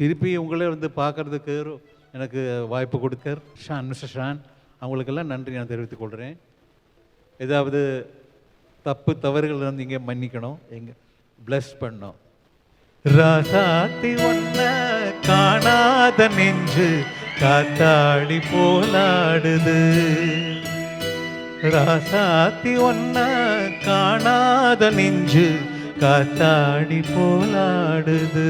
திருப்பி உங்களே வந்து பார்க்குறதுக்கு எனக்கு வாய்ப்பு கொடுத்தார் மிஸ்டர் ஷான். அவங்களுக்கெல்லாம் நன்றி நான் தெரிவித்துக் கொள்கிறேன். ஏதாவது தப்பு தவறுகள் வந்து இங்கே மன்னிக்கணும், எங்க பிளஸ் பண்ணோம். ராசாத்தி ஒன்ன காணாத நெஞ்சு காத்தாடி போலாடுது. ராசாத்தி ஒன்ன காணாத நெஞ்சு காத்தாடி போலாடுது.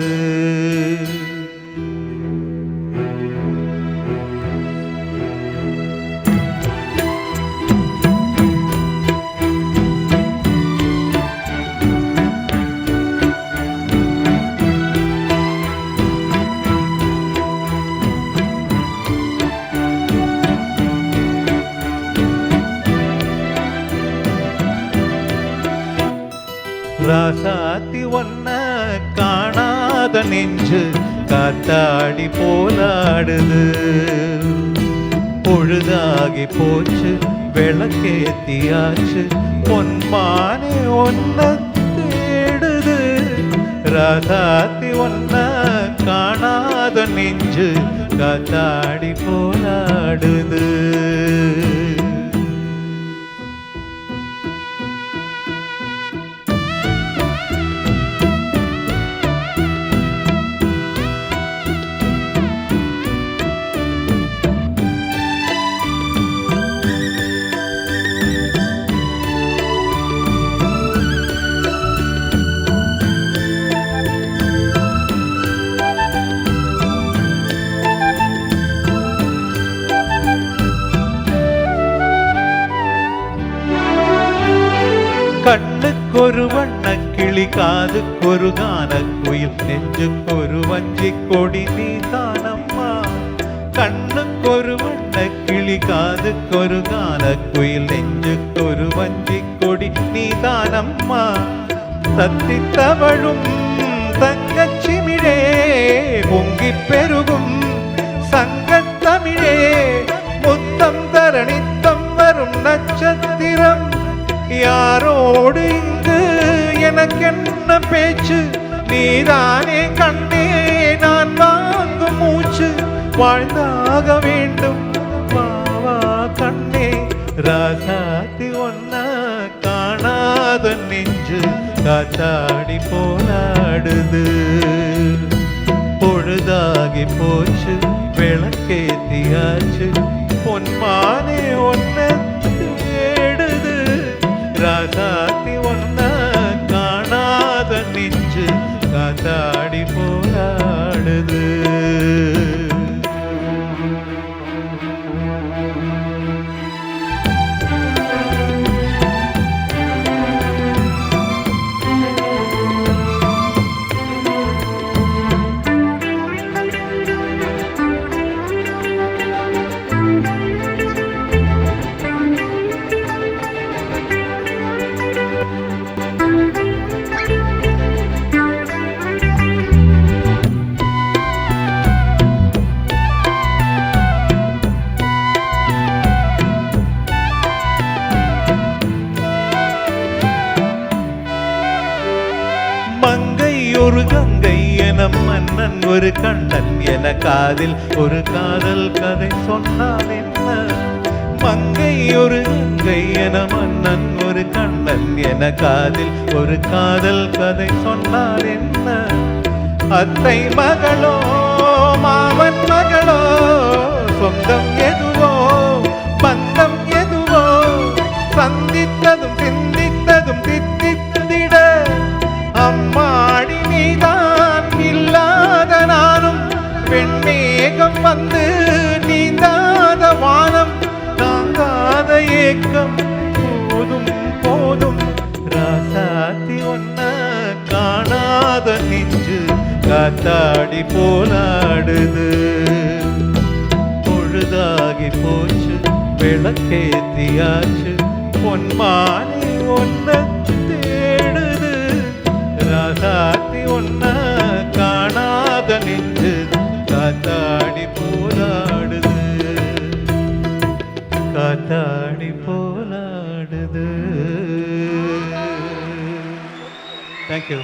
ராசாத்தி ஒன்ன காணாத நெஞ்சு காத்தாடி போலாடுது. பொழுதாகி போச்சு விளக்கேத்தியாச்சு பொன்மானே ஒன்ன தேடுது. ராசாத்தி ஒன்ன காணாத நெஞ்சு காத்தாடி போலாடுது. கண்ணுக்கொரு வண்ண கிளி காதுக்கொரு கான குயில் நெஞ்சுக்கொரு வஞ்சி கொடி நீ தானம்மா. கண்ணுக்கொரு வண்ண கிளி காதுக்கொரு கான குயில் நெஞ்சுக்கொரு வஞ்சி கொடி நீ தானம்மா. தத்தி தவழும் தங்கச்சிமிழே பொங்கி பெருகும் சங்கத்தமிழே முத்தம் தரணித்தம் வரும் நட்சத்திரம். யாரோடு இங்கு எனக்கென்ன பேச்சு, நீதானே கண்ணே நான் வாங்கும் மூச்சு. வாழ்ந்தாக வேண்டும் வாவா கண்ணே. ராசாத்தி ஒன்ன காணாத நெஞ்சு காத்தாடி போலாடுது. பொழுதாகி போச்சு விளக்கேத்தியாச்சு பொன்மானே ஒன்ன தேடுது. ராசாத்தி ஒன்ன காணாத நெஞ்சு காத்தாடி போராடுது. ஒரு கங்கை என மன்னன் ஒரு கண்ணன் என காதில் ஒரு காதல் கதை சொன்னால் என்ன. மங்கை ஒரு கங்கை என மன்னன் ஒரு கண்ணன் என காதில் ஒரு காதல் கதை சொன்னால் என்ன. அத்தை மகளோ மாமன் மகளோ சொந்தம் எதுவோ பந்தம் எதுவோ சந்தித்ததும் சிந்தித்ததும் தித்தித்திட அம்மாடி நீதான் இல்லாத நானும் பெண்மேகம் வந்து நீந்தாத வானம் தாங்காத ஏக்கம் போதும் போதும். ராசாத்தி ஒன்ன காணாத நெஞ்சு காத்தாடி போலாடுது. பொழுதாகி போச்சு விளக்கேத்தியாச்சு பொன்மானே ஒன்ன தேடுது. ராசாத்தி ஒன்ன காணாத நெஞ்சு காத்தாடி போலாடுது. காத்தாடி போலாடுது. தேங்க்யூ.